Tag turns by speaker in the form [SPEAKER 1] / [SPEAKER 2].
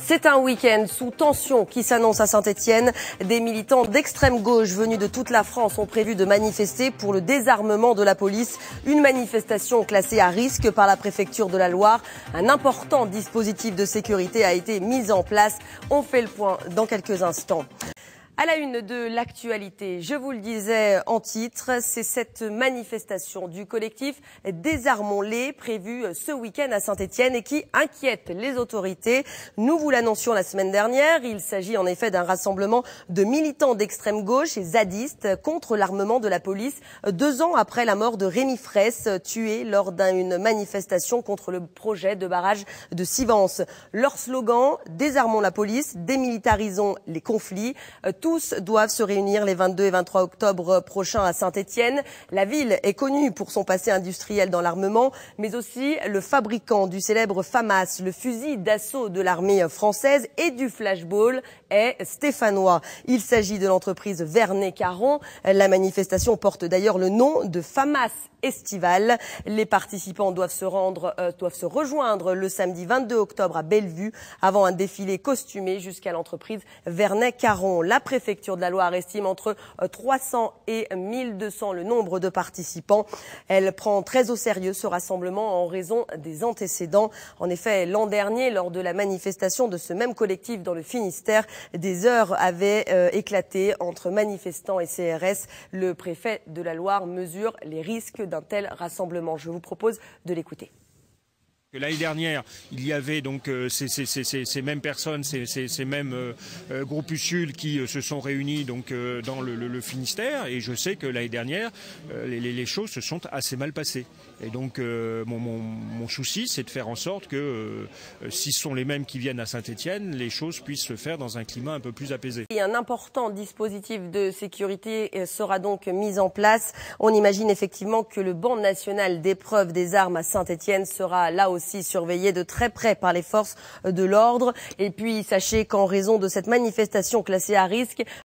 [SPEAKER 1] C'est un week-end sous tension qui s'annonce à Saint-Étienne. Des militants d'extrême gauche venus de toute la France ont prévu de manifester pour le désarmement de la police. Une manifestation classée à risque par la préfecture de la Loire. Un important dispositif de sécurité a été mis en place. On fait le point dans quelques instants. À la une de l'actualité, je vous le disais en titre, c'est cette manifestation du collectif Désarmons-les prévue ce week-end à Saint-Étienne et qui inquiète les autorités. Nous vous l'annoncions la semaine dernière, il s'agit en effet d'un rassemblement de militants d'extrême gauche et zadistes contre l'armement de la police 2 ans après la mort de Rémi Fraisse, tué lors d'une manifestation contre le projet de barrage de Sivens. Leur slogan, désarmons la police, démilitarisons les conflits. Tous doivent se réunir les 22 et 23 octobre prochains à Saint-Étienne. La ville est connue pour son passé industriel dans l'armement, mais aussi le fabricant du célèbre FAMAS, le fusil d'assaut de l'armée française, et du flashball est stéphanois. Il s'agit de l'entreprise Vernet-Caron. La manifestation porte d'ailleurs le nom de FAMAS Estival. Les participants doivent se rejoindre le samedi 22 octobre à Bellevue avant un défilé costumé jusqu'à l'entreprise Vernet-Caron. La préfecture de la Loire estime entre 300 et 1200 le nombre de participants. Elle prend très au sérieux ce rassemblement en raison des antécédents. En effet, l'an dernier, lors de la manifestation de ce même collectif dans le Finistère, des heurts avaient éclaté entre manifestants et CRS. Le préfet de la Loire mesure les risques d'un tel rassemblement. Je vous propose de l'écouter.
[SPEAKER 2] L'année dernière, il y avait donc ces mêmes personnes, ces mêmes groupuscules qui se sont réunis donc dans le Finistère, et je sais que l'année dernière, les choses se sont assez mal passées. Et donc mon souci, c'est de faire en sorte que si ce sont les mêmes qui viennent à Saint-Étienne, les choses puissent se faire dans un climat un peu plus apaisé.
[SPEAKER 1] Et un important dispositif de sécurité sera donc mis en place. On imagine effectivement que le banc national d'épreuve des armes à Saint-Étienne sera là aussi surveillé de très près par les forces de l'ordre. Et puis sachez qu'en raison de cette manifestation classée à risque,